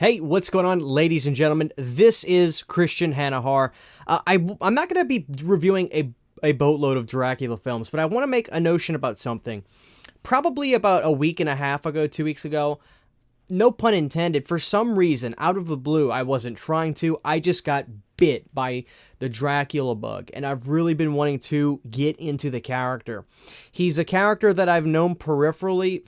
Hey, what's going on, ladies and gentlemen? This is Christian Hanahar. I'm not going to be reviewing a boatload of Dracula films, but I want to make a notion about something. Probably about a week and a half ago, 2 weeks ago, no pun intended, for some reason, out of the blue, I wasn't trying to, I just got bit by the Dracula bug, and I've really been wanting to get into the character. He's a character that I've known peripherally.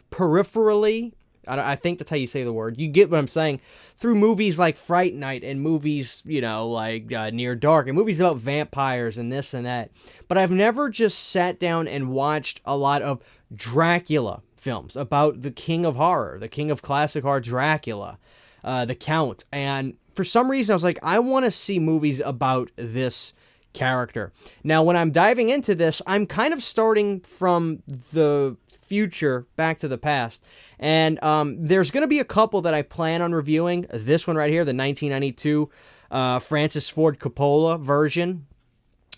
I think that's how you say the word. You get what I'm saying. Through movies like Fright Night and movies, like Near Dark and movies about vampires and this and that. But I've never just sat down and watched a lot of Dracula films about the king of horror, the king of classic horror, Dracula, the Count. And for some reason, I was like, I want to see movies about this character. Now, when I'm diving into this, I'm kind of starting from the future back to the past. And there's going to be a couple that I plan on reviewing. This one right here, the 1992 Francis Ford Coppola version,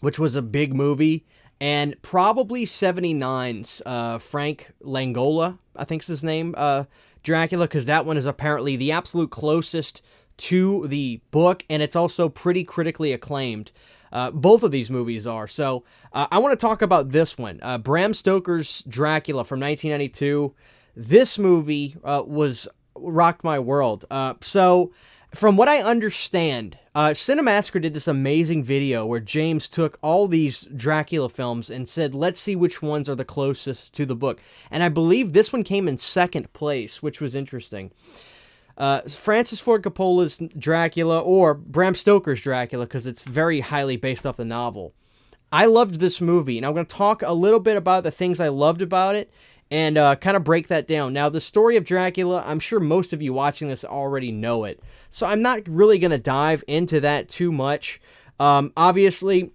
which was a big movie. And probably 79's Frank Langella, I think is his name, Dracula, because that one is apparently the absolute closest to the book, and it's also pretty critically acclaimed. Both of these movies are. So I want to talk about this one. Bram Stoker's Dracula from 1992. This movie rocked my world. So from what I understand, Cinemassacre did this amazing video where James took all these Dracula films and said, let's see which ones are the closest to the book. And I believe this one came in second place, which was interesting. Francis Ford Coppola's Dracula, or Bram Stoker's Dracula, because it's very highly based off the novel. I loved this movie, and I'm going to talk a little bit about the things I loved about it, and kind of break that down. Now, the story of Dracula, I'm sure most of you watching this already know it, so I'm not really going to dive into that too much. Obviously,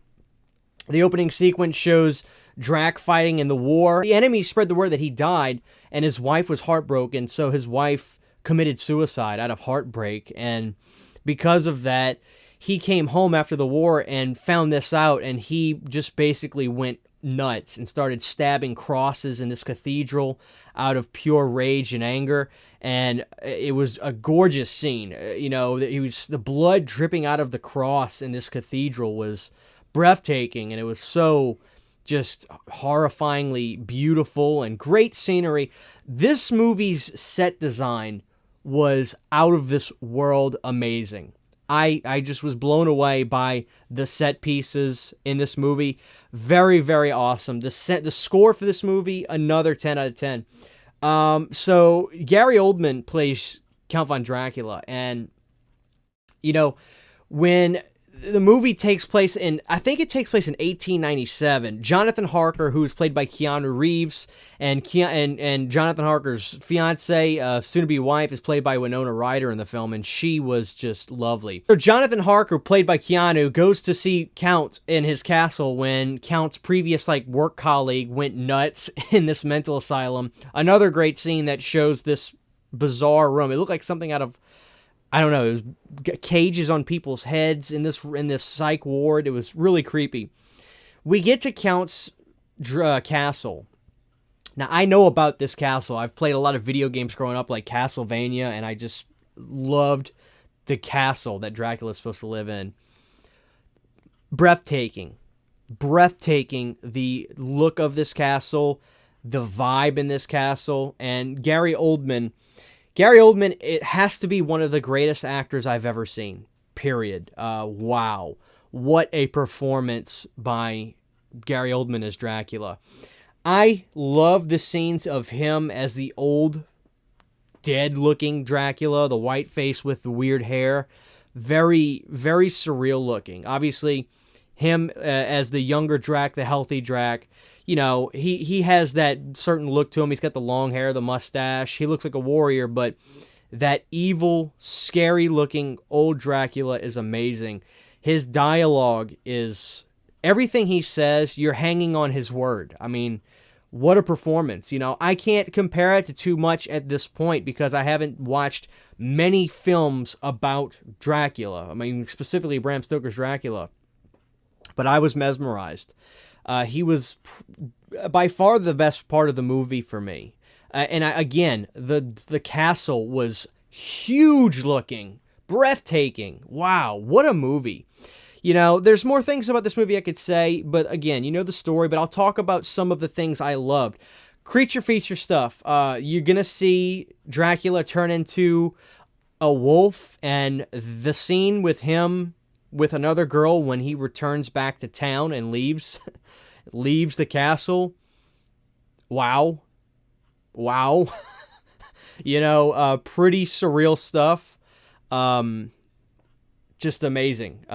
the opening sequence shows Drac fighting in the war. The enemy spread the word that he died, and his wife was heartbroken, so his wife committed suicide out of heartbreak, and because of that, he came home after the war and found this out, and he just basically went nuts and started stabbing crosses in this cathedral out of pure rage and anger. And it was a gorgeous scene. The blood dripping out of the cross in this cathedral was breathtaking, and it was so just horrifyingly beautiful and great scenery. This movie's set design was out of this world amazing. I just was blown away by the set pieces in this movie. Very, very awesome. The score for this movie, another 10 out of 10. So Gary Oldman plays Count von Dracula, and when the movie takes place I think it takes place in 1897. Jonathan Harker, who is played by Keanu Reeves, and Jonathan Harker's fiance, soon-to-be wife, is played by Winona Ryder in the film, and she was just lovely. So Jonathan Harker, played by Keanu, goes to see Count in his castle when Count's previous work colleague went nuts in this mental asylum. Another great scene that shows this bizarre room. It looked like something out of, I don't know, it was cages on people's heads in this psych ward. It was really creepy. We get to Count's castle. Now, I know about this castle. I've played a lot of video games growing up, like Castlevania, and I just loved the castle that Dracula is supposed to live in. Breathtaking. Breathtaking, the look of this castle, the vibe in this castle, and Gary Oldman, it has to be one of the greatest actors I've ever seen, period. Wow. What a performance by Gary Oldman as Dracula. I love the scenes of him as the old, dead-looking Dracula, the white face with the weird hair. Very, very surreal looking. Obviously, him as the younger Drac, the healthy Drac. He has that certain look to him. He's got the long hair, the mustache. He looks like a warrior, but that evil, scary-looking old Dracula is amazing. His dialogue is, everything he says, you're hanging on his word. I mean, what a performance. I can't compare it to too much at this point because I haven't watched many films about Dracula. I mean, specifically Bram Stoker's Dracula. But I was mesmerized. He was by far the best part of the movie for me. Again, the castle was huge looking, breathtaking. Wow, what a movie. You know, there's more things about this movie I could say, but again, you know the story, but I'll talk about some of the things I loved. Creature feature stuff. You're going to see Dracula turn into a wolf, and the scene with him with another girl when he returns back to town and leaves the castle. Wow. Wow. Pretty surreal stuff. Just amazing.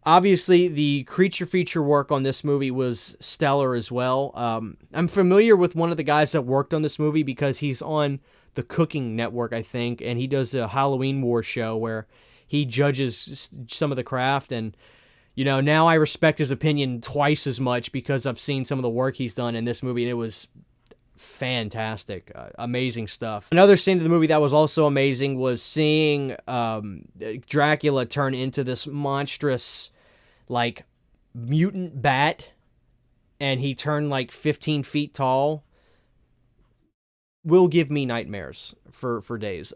Obviously, the creature feature work on this movie was stellar as well. I'm familiar with one of the guys that worked on this movie because he's on the Cooking Network, I think, and he does a Halloween War show where he judges some of the craft. And, now I respect his opinion twice as much because I've seen some of the work he's done in this movie, and it was fantastic. Amazing stuff. Another scene of the movie that was also amazing was seeing Dracula turn into this monstrous, like, mutant bat, and he turned like 15 feet tall. Will give me nightmares for days.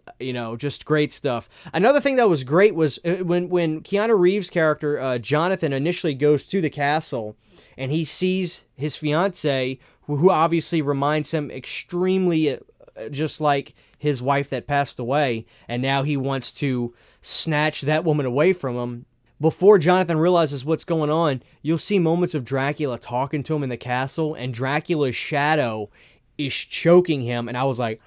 Just great stuff. Another thing that was great was when Keanu Reeves' character, Jonathan, initially goes to the castle and he sees his fiance, who obviously reminds him extremely just like his wife that passed away, and now he wants to snatch that woman away from him. Before Jonathan realizes what's going on, you'll see moments of Dracula talking to him in the castle, and Dracula's shadow is choking him, and I was like,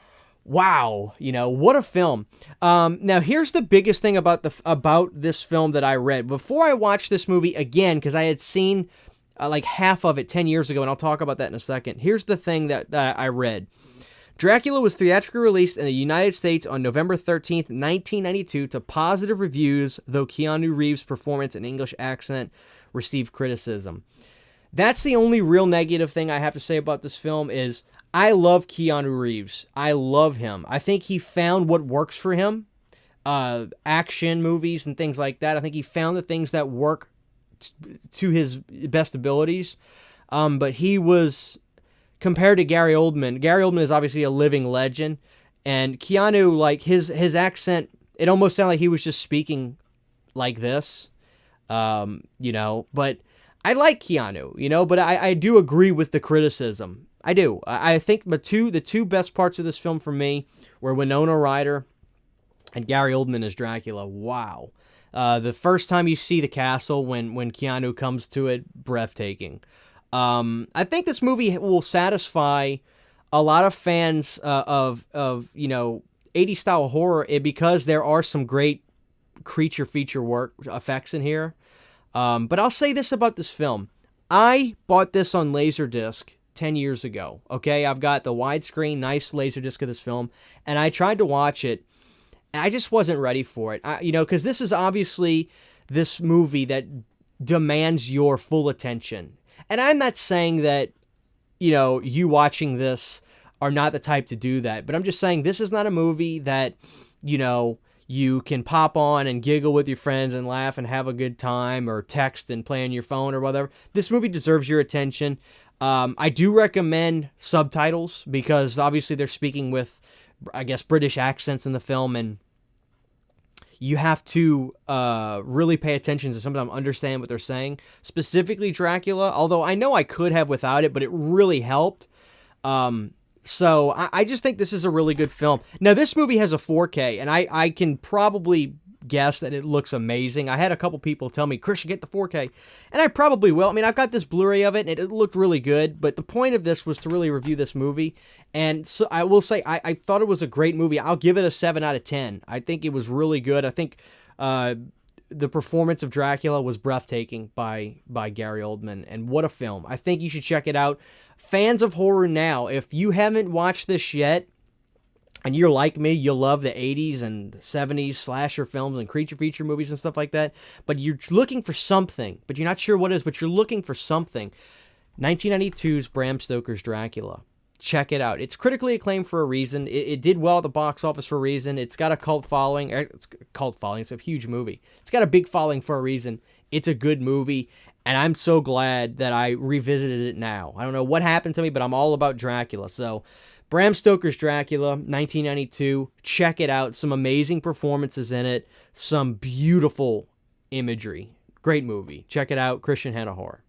wow, what a film. Now, here's the biggest thing about this film that I read. Before I watched this movie again, because I had seen like half of it 10 years ago, and I'll talk about that in a second. Here's the thing that I read. Dracula was theatrically released in the United States on November 13th, 1992, to positive reviews, though Keanu Reeves' performance and English accent received criticism. That's the only real negative thing I have to say about this film is I love Keanu Reeves. I love him. I think he found what works for him. Action movies and things like that. I think he found the things that work to his best abilities. But he was, compared to Gary Oldman, Gary Oldman is obviously a living legend. And Keanu, like, his accent, it almost sounded like he was just speaking like this. But I like Keanu, but I do agree with the criticism. I do. I think the two best parts of this film for me were Winona Ryder and Gary Oldman as Dracula. Wow. The first time you see the castle when Keanu comes to it, breathtaking. I think this movie will satisfy a lot of fans of 80s style horror because there are some great creature feature work effects in here. But I'll say this about this film. I bought this on Laserdisc 10 years ago. Okay, I've got the widescreen, nice Laserdisc of this film, and I tried to watch it. I just wasn't ready for it. Because this is obviously this movie that demands your full attention. And I'm not saying that, you watching this are not the type to do that. But I'm just saying this is not a movie that, you can pop on and giggle with your friends and laugh and have a good time, or text and play on your phone or whatever. This movie deserves your attention. I do recommend subtitles because obviously they're speaking with, I guess, British accents in the film, and you have to really pay attention to sometimes understand what they're saying. Specifically Dracula, although I know I could have without it, but it really helped. So I just think this is a really good film. Now, this movie has a 4K, and I can probably guess that it looks amazing. I had a couple people tell me, Chris, you get the 4K, and I probably will. I mean, I've got this Blu-ray of it, and it looked really good, but the point of this was to really review this movie, and so I will say I thought it was a great movie. I'll give it a 7 out of 10. I think it was really good. I think the performance of Dracula was breathtaking by Gary Oldman, and what a film. I think you should check it out. Fans of horror now, if you haven't watched this yet, and you're like me, you'll love the 80s and 70s slasher films and creature feature movies and stuff like that, but you're looking for something, but you're not sure what it is, but you're looking for something. 1992's Bram Stoker's Dracula. Check it out. It's critically acclaimed for a reason. It did well at the box office for a reason. It's got a cult following. It's a huge movie. It's got a big following for a reason. It's a good movie, and I'm so glad that I revisited it now. I don't know what happened to me, but I'm all about Dracula. So Bram Stoker's Dracula, 1992. Check it out. Some amazing performances in it. Some beautiful imagery. Great movie. Check it out. Christian Hanna Horror.